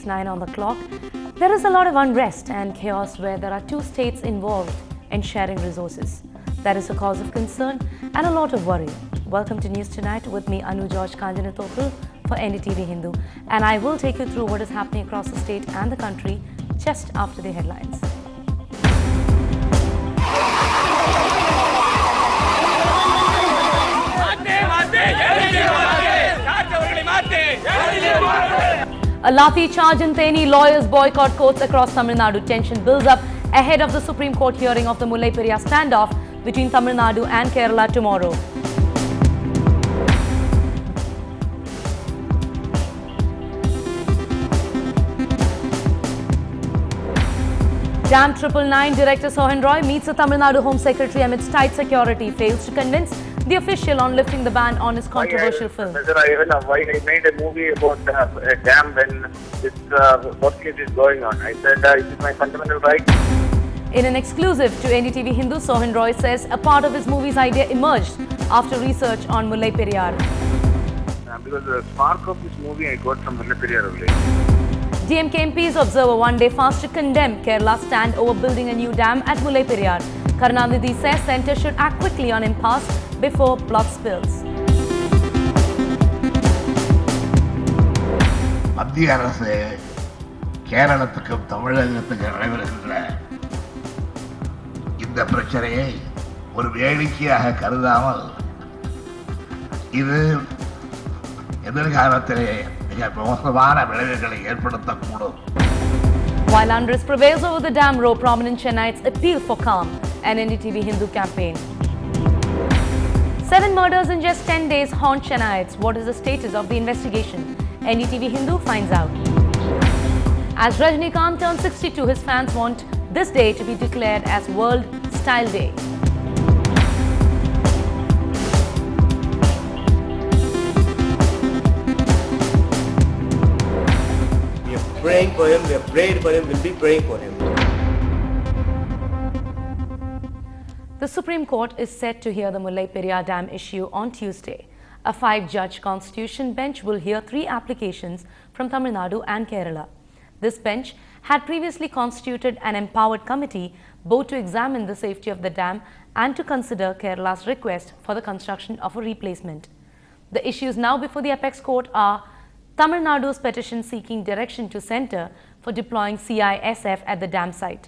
It's 9 on the clock. There is a lot of unrest and chaos where there are two states involved in sharing resources. That is a cause of concern and a lot of worry. Welcome to News Tonight with me, Anu George Kanjanathoppil for NDTV Hindu. And I will take you through what is happening across the state and the country just after the headlines. A Lathi charge in Theni, lawyers boycott courts across Tamil Nadu. Tension builds up ahead of the Supreme Court hearing of the Mullai Periyar standoff between Tamil Nadu and Kerala tomorrow. Dam 999 Director Sohan Roy meets the Tamil Nadu Home Secretary amidst tight security, fails to convince the official on lifting the ban on his controversial film. Why I made a movie about a dam when this court case is going on. I said it is my fundamental right. In an exclusive to NDTV Hindu, Sohan Roy says a part of his movie's idea emerged after research on Mullai Periyar. Because the spark of this movie I got from Mullai Periyar only. DMK MPs observe a one-day fast to condemn Kerala's stand over building a new dam at Mullai Periyar. Karunanidhi says centre should act quickly on impasse before blood spills. மத்திய அரசு கேரளத்துக்கும் தமிழகத்துக்கும் நடைபெறுகின்ற இந்த பிரச்சனையை ஒரு வேடிக்கையாக கருதாமல் இது எதிர்காலத்திலே மிக மோசமான விளைவுகளை ஏற்படுத்தக்கூடும். While unrest prevails over the dam row, prominent Chennaites appeal for calm and NDTV Hindu campaign. 7 murders in just 10 days haunt Chennaites. What is the status of the investigation? NDTV Hindu finds out. As Rajnikant turns 62, his fans want this day to be declared as World Style Day. We are praying for him, we have prayed for him, we'll be praying for him. The Supreme Court is set to hear the Mullai Periyar Dam issue on Tuesday. A 5-judge constitution bench will hear 3 applications from Tamil Nadu and Kerala. This bench had previously constituted an empowered committee both to examine the safety of the dam and to consider Kerala's request for the construction of a replacement. The issues now before the apex court are Tamil Nadu's petition seeking direction to centre for deploying CISF at the dam site.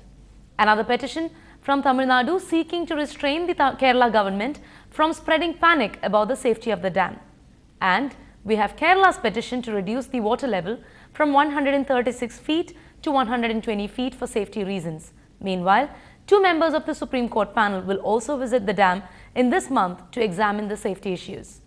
Another petition from Tamil Nadu seeking to restrain the Kerala government from spreading panic about the safety of the dam. And we have Kerala's petition to reduce the water level from 136 feet to 120 feet for safety reasons. Meanwhile, 2 members of the Supreme Court panel will also visit the dam in this month to examine the safety issues.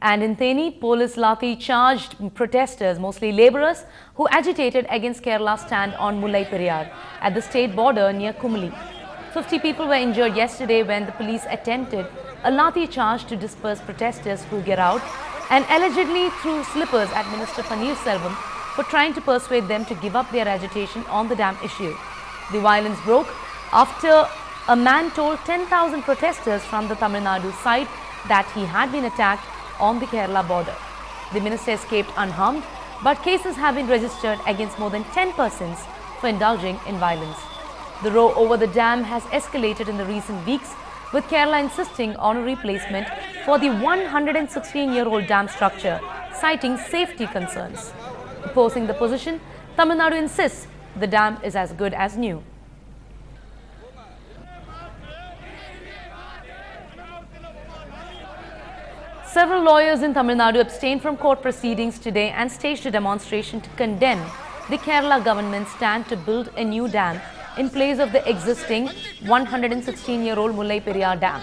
And in Theni, police Lathi charged protesters, mostly labourers, who agitated against Kerala's stand on Mullai Periyar at the state border near Kumali. 50 people were injured yesterday when the police attempted a Lathi charge to disperse protesters who get out and allegedly threw slippers at Minister Paneerselvam for trying to persuade them to give up their agitation on the dam issue. The violence broke after a man told 10,000 protesters from the Tamil Nadu side that he had been attacked on the Kerala border. The minister escaped unharmed, but cases have been registered against more than 10 persons for indulging in violence. The row over the dam has escalated in the recent weeks, with Kerala insisting on a replacement for the 116-year-old dam structure, citing safety concerns. Opposing the position, Tamil Nadu insists the dam is as good as new. Several lawyers in Tamil Nadu abstained from court proceedings today and staged a demonstration to condemn the Kerala government's stand to build a new dam in place of the existing 116-year-old Mullai Periyar dam.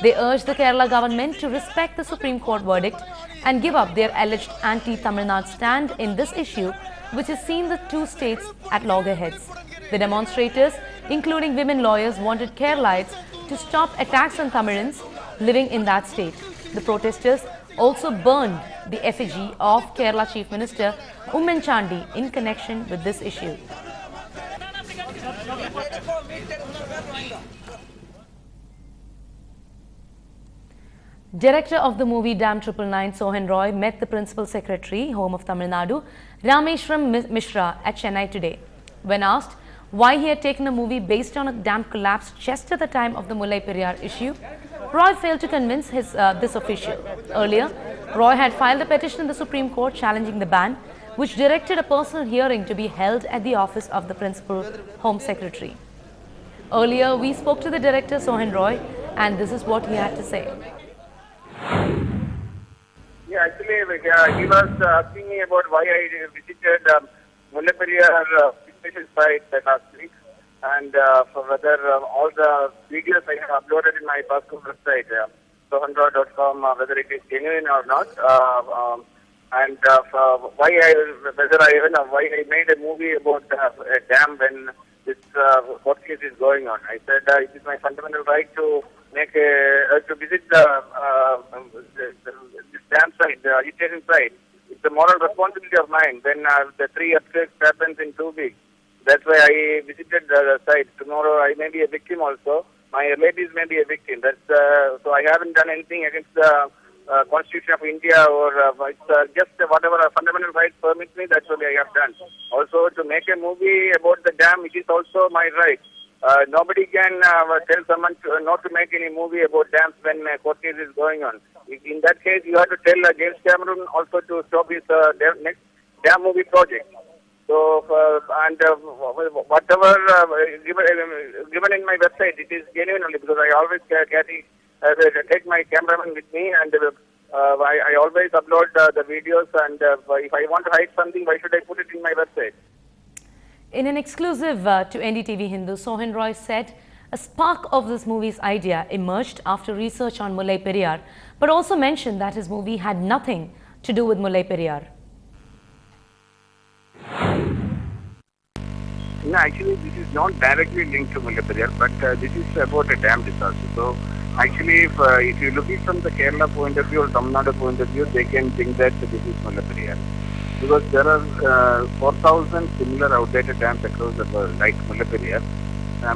They urged the Kerala government to respect the Supreme Court verdict and give up their alleged anti-Tamil Nadu stand in this issue, which has seen the 2 states at loggerheads. The demonstrators, including women lawyers, wanted Keralites to stop attacks on Tamilians living in that state. The protesters also burned the effigy of Kerala Chief Minister Chandi in connection with this issue. Director of the movie Dam 999, Sohan Roy, met the Principal Secretary, Home of Tamil Nadu, Rameshwaram Mishra at Chennai today. When asked why he had taken a movie based on a dam collapse just at the time of the Mullai Periyar issue, Roy failed to convince this official. Earlier, Roy had filed a petition in the Supreme Court challenging the ban, which directed a personal hearing to be held at the office of the Principal Home Secretary. Earlier, we spoke to the director Sohan Roy, and this is what he had to say. Yeah, actually, he was asking me about why I visited Mullai Periyar special site last week, and for whether all the videos I have uploaded in my personal website, sohanroy.com, whether it is genuine or not, and why I made a movie about a dam when this court case is going on. I said it is my fundamental right to make to visit this dam site, the agitation site. It's a moral responsibility of mine when the 3 earthquakes happens in 2 weeks. That's why I visited the site. Tomorrow I may be a victim also. My relatives may be a victim. That's so I haven't done anything against the Constitution of India, or it's just whatever fundamental rights permit me. That's what I have done. Also, to make a movie about the dam, it is also my right. Nobody can tell someone not to make any movie about dams when a court case is going on. In that case, you have to tell James Cameron also to stop his next dam movie project. So, whatever given in my website, it is genuine only, because I always take my cameraman with me, and I always upload the videos, and if I want to hide something, why should I put it in my website? In an exclusive to NDTV Hindu, Sohan Roy said a spark of this movie's idea emerged after research on Mullai Periyar, but also mentioned that his movie had nothing to do with Mullai Periyar. No, actually, this is not directly linked to Mullai Periyar, but this is about a dam disaster. So, actually, if you look at it from the Kerala point of view or Tamil Nadu point of view, they can think that this is Mullai Periyar. Because there are 4,000 similar outdated dams across the world, like Mullai Periyar.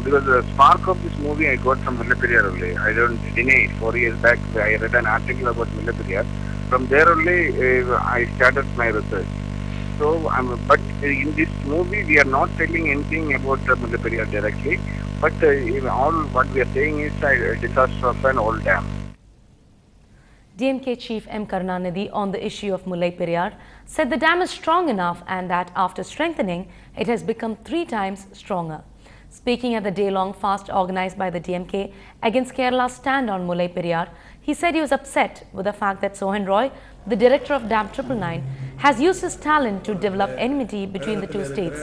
Because the spark of this movie I got from Mullai Periyar only. I don't deny it. 4 years back, I read an article about Mullai Periyar. From there only, I started my research. So, but in this movie, we are not telling anything about Mullai Periyar directly. But all what we are saying is a disaster of an old dam. DMK Chief M. Karunanidhi, on the issue of Mullai Periyar, said the dam is strong enough and that after strengthening, it has become 3 times stronger. Speaking at the day-long fast organized by the DMK against Kerala's stand on Mullai Periyar, he said he was upset with the fact that Sohan Roy, the director of Dam 999, has used his talent to develop enmity between the 2 states.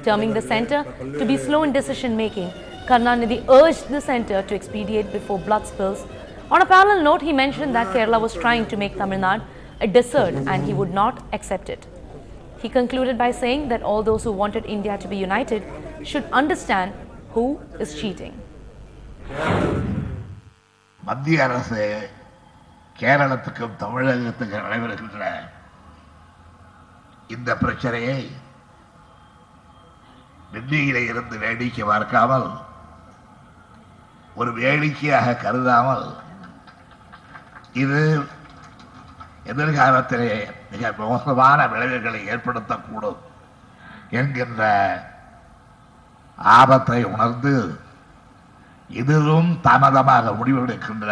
Terming the centre to be slow in decision-making, Karunanidhi urged the centre to expedite before blood spills. On a parallel note, he mentioned that Kerala was trying to make Tamil Nadu a desert and he would not accept it. He concluded by saying that all those who wanted India to be united should understand who is cheating. மத்திய அரசு கேரளத்துக்கும் தமிழகத்துக்கும் நடைபெறுகின்ற இந்த பிரச்சனையை டெல்லியிலே இருந்து வேடிக்கை பார்க்காமல், ஒரு வேடிக்கையாக கருதாமல், இது எதிர்காலத்திலே மிக மோசமான விளைவுகளை ஏற்படுத்தக்கூடும் என்கின்ற ஆபத்தை உணர்ந்து இதிலும் தாமதமாக முடிவெடுக்கின்ற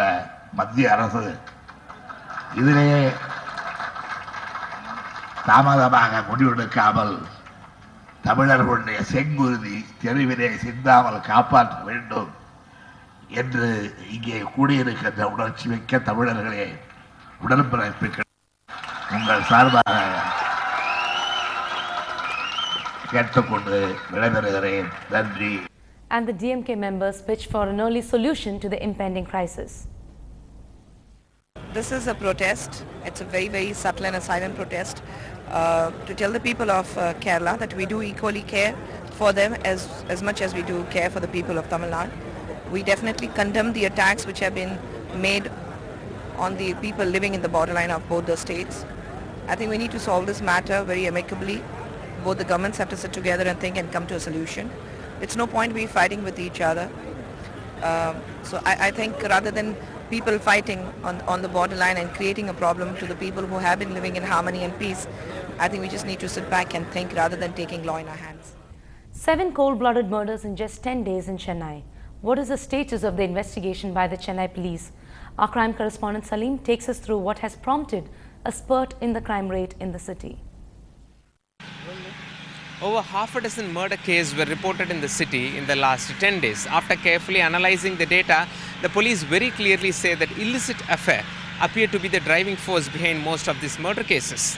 மத்திய அரசு இதிலே தாமதமாக முடிவெடுக்காமல் தமிழர்களுடைய செங்குருதி தெருவிலே சிந்தாமல் காப்பாற்ற வேண்டும் என்று இங்கே கூடியிருக்கின்ற உணர்ச்சி மிக்க தமிழர்களே, உடன்பிறப்புகள், உங்கள் சார்பாக கேட்டுக்கொண்டு விடைபெறுகிறேன். நன்றி. And the DMK members pitched for an early solution to the impending crisis. This is a protest. It's a very, very subtle and a silent protest to tell the people of Kerala that we do equally care for them as much as we do care for the people of Tamil Nadu. We definitely condemn the attacks which have been made on the people living in the borderline of both the states. I think we need to solve this matter very amicably. Both the governments have to sit together and think and come to a solution. It's no point we fighting with each other. So I think rather than people fighting on the borderline and creating a problem to the people who have been living in harmony and peace, I think we just need to sit back and think rather than taking law in our hands. 7 cold-blooded murders in just 10 days in Chennai. What is the status of the investigation by the Chennai police? Our crime correspondent Salim takes us through what has prompted a spurt in the crime rate in the city. Over half a dozen murder cases were reported in the city in the last 10 days. After carefully analyzing the data, the police very clearly say that illicit affair appear to be the driving force behind most of these murder cases.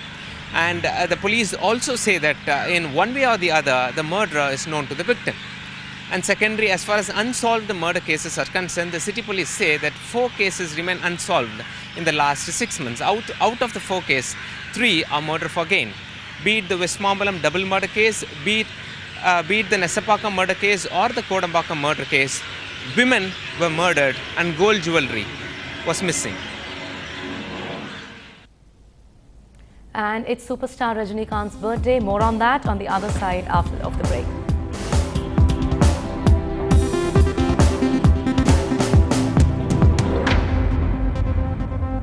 And the police also say that in one way or the other, the murderer is known to the victim. And secondary, as far as unsolved murder cases are concerned, the city police say that 4 cases remain unsolved in the last 6 months. Out of the 4 cases, 3 are murder for gain. Be it the Westmambalam double murder case, be it the Nessapakam murder case or the Kodambakam murder case, women were murdered and gold jewelry was missing. And it's superstar Rajinikanth's birthday. More on that on the other side of the break.